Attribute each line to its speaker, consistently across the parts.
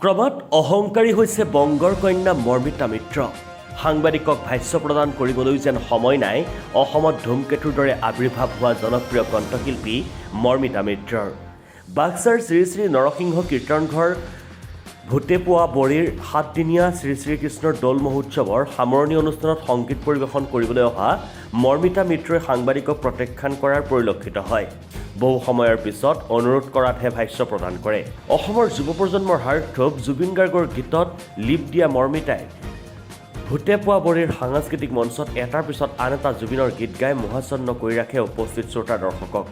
Speaker 1: ক্ৰমাৎ অহংকাৰী হৈছে বংগৰ কন্যা মৰ্মিতা মিত্ৰ। সাংবাদিকক ভাষ্য প্ৰদান কৰিবলৈ যেন সময় নাই অসমত ধূমকেতুৰ দৰে আৱিৰ্ভাৱ হোৱা জনপ্ৰিয় কণ্ঠশিল্পী মৰ্মিতা মিত্ৰৰ। বাক্সাৰ শ্ৰী শ্ৰী নৰসিংহ কীৰ্তনঘৰ ভূতেপোৱা বৰীৰ 7দিনীয়া শ্ৰী শ্ৰীকৃষ্ণৰ দৌল মহোৎসৱৰ সামৰণি অনুষ্ঠানত সংগীত পৰিৱেশন কৰিবলৈ অহা মৰ্মিতা মিত্ৰই সাংবাদিকক প্ৰত্যাখ্যান কৰাৰ পৰিলক্ষিত হয়। বহু সময়ৰ পিছত অনুৰোধ কৰাতহে ভাষ্য প্ৰদান কৰে। অসমৰ যুৱ প্ৰজন্মৰ হাৰ্টথ্ৰব জুবিন গাৰ্গৰ গীতত লিপ দিয়া মৰ্মিতাই ভূতেপোৱা বৰীৰ সাংস্কৃতিক মঞ্চত এটাৰ পিছত আন এটা জুবিনৰ গীত গাই মোহাচ্ছন্ন কৰি ৰাখে উপস্থিত শ্ৰোতা দৰ্শকক।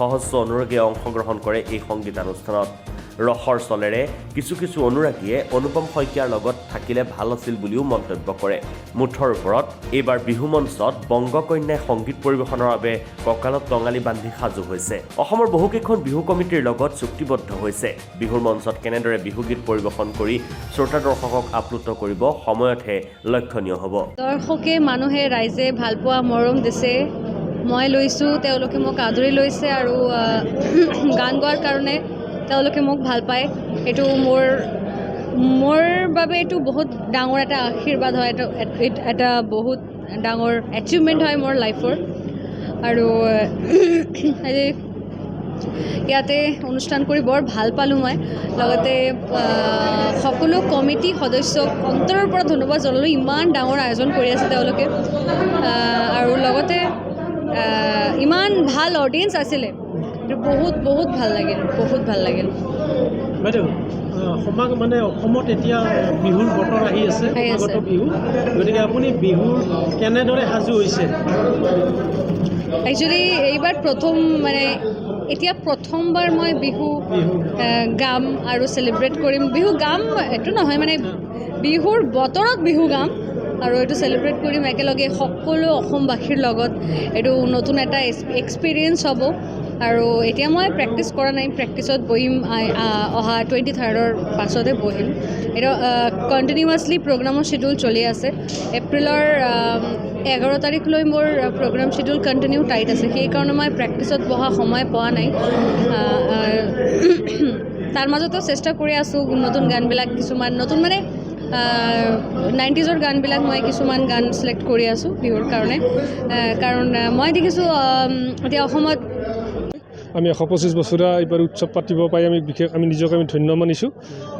Speaker 1: সহস্ৰ অনুৰাগীয়ে অংশগ্ৰহণ কৰে এই সংগীতানুষ্ঠানত। ৰসৰ চলেৰে কিছু অনুৰাগীয়ে অনুপম শইকীয়াৰ লগত থাকিলে ভাল আছিল বুলিও মন্তব্য কৰে। মুঠৰ ওপৰত এইবাৰ বিহু মঞ্চত বংগকন্যাই সংগীত পৰিৱেশনৰ বাবে কঁকালত টঙালি বান্ধি সাজু হৈছে। অসমৰ বহুকেইখন বিহু কমিটিৰ লগত চুক্তিবদ্ধ হৈছে। বিহুৰ মঞ্চত কেনেদৰে বিহুগীত পৰিৱেশন কৰি শ্ৰোতা দৰ্শকক আপ্লুত কৰিব সময়তহে লক্ষণীয় হ'ব।
Speaker 2: দৰ্শকে মানুহে ৰাইজে ভাল পোৱা মৰম দিছে, মই লৈছোঁ, তেওঁলোকে মোক আদৰি লৈছে আৰু গান গোৱাৰ কাৰণে তেওঁলোকে মোক ভাল পায়। এইটো মোৰ বাবে এইটো বহুত ডাঙৰ এটা আশীৰ্বাদ হয়, এটা বহুত ডাঙৰ এচিভমেণ্ট হয় মোৰ লাইফৰ। আৰু ইয়াতে অনুষ্ঠান কৰি বৰ ভাল পালোঁ মই। লগতে সকলো কমিটি সদস্যক অন্তৰৰ পৰা ধন্যবাদ জনালোঁ, ইমান ডাঙৰ আয়োজন কৰি আছে তেওঁলোকে। আৰু লগতে ইমান ভাল অডিয়েঞ্চ আছিলে, বহুত ভাল লাগিল।
Speaker 3: বাইদেউ, অসমত এতিয়া বিহুৰ বতৰ আহি আছে, সমাগত বিহু, গতিকে আপুনি বিহুৰ কেনেদৰে সাজু হৈছে?
Speaker 2: একচুৱেলি এইবাৰ এতিয়া প্ৰথমবাৰ মই বিহু গাম আৰু চেলিব্ৰেট কৰিম। বিহু গাম এইটো নহয়, বিহুৰ বতৰত বিহু গাম আৰু এইটো চেলিব্ৰেট কৰিম একেলগে সকলো অসমবাসীৰ লগত। এইটো নতুন এটা এক্সপিৰিয়েঞ্চ হ'ব। আৰু এতিয়া মই প্ৰেক্টিছ কৰা নাই, প্ৰেক্টিছত বহিম অহা 23rd পাছতে বহিম। এইটো কণ্টিনিউৱাছলি প্ৰগ্ৰামৰ শ্বেডিউল চলি আছে। এপ্ৰিলৰ 11 তাৰিখলৈ মোৰ প্ৰগ্ৰাম শ্বেডিউল কণ্টিনিউ টাইট আছে, সেইকাৰণে মই প্ৰেক্টিছত বহা সময় পোৱা নাই। তাৰ মাজতো চেষ্টা কৰি আছোঁ নতুন গানবিলাক, কিছুমান নতুন 90s গানবিলাক মই কিছুমান গান চিলেক্ট কৰি আছোঁ বিহুৰ কাৰণে। কাৰণ মই দেখিছোঁ এতিয়া অসমত
Speaker 4: আমি 125 বছৰীয়া এইবাৰ উৎসৱ পাতিব পাই আমি নিজকে ধন্য মানিছোঁ।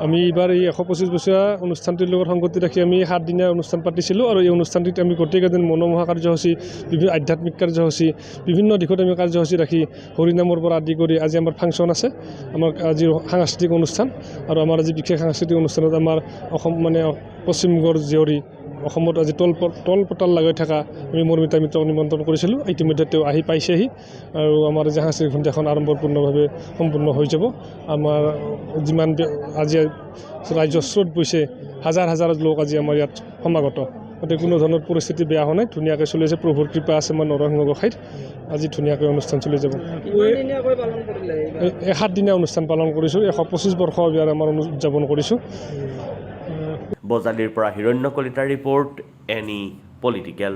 Speaker 4: আমি এইবাৰ এই 125 বছৰীয়া অনুষ্ঠানটিৰ লগত সংগতি ৰাখি আমি 7 দিনীয়া অনুষ্ঠান পাতিছিলোঁ। আৰু এই অনুষ্ঠানটিত আমি গোটেইকেইদিন মনোমোহা কাৰ্যসূচী, বিভিন্ন আধ্যাত্মিক কাৰ্যসূচী, বিভিন্ন দিশত আমি কাৰ্যসূচী ৰাখি হৰিনামৰ পৰা আদি কৰি আজি আমাৰ ফাংচন আছে, আমাৰ আজি সাংস্কৃতিক অনুষ্ঠান। আৰু আমাৰ আজি বিশেষ সাংস্কৃতিক অনুষ্ঠানত আমাৰ অসম পশ্চিমবংগৰ জীয়ৰী, অসমত আজি তলপতাল লগাই থকা আমি মৰ্মিতা মিত্ৰক নিমন্ত্ৰণ কৰিছিলোঁ। ইতিমধ্যে তেওঁ আহি পাইছেহি আৰু আমাৰ আজি সাংস্কৃতিক সন্ধিয়াখন আড়ম্বৰপূৰ্ণভাৱে সম্পূৰ্ণ হৈ যাব। আমাৰ যিমান আজি ৰাজ্যৰ স্ৰোত বৈছে, হাজাৰ লোক আজি আমাৰ ইয়াত সমাগত। গতিকে কোনো ধৰণৰ পৰিস্থিতি বেয়া হোৱা নাই, ধুনীয়াকৈ চলি আছে। প্ৰভুৰ কৃপা আছে আমাৰ নৰসিংহ গোসাঁইত, আজি ধুনীয়াকৈ অনুষ্ঠান চলি যাব। 7 দিনীয়া অনুষ্ঠান পালন কৰিছোঁ, 125 বৰ্ষ বিয়াৰ আমাৰ উদযাপন কৰিছোঁ।
Speaker 1: বজালিৰ পৰা হিৰণ্য কলিতাৰ ৰিপৰ্ট, এনি পলিটিকেল।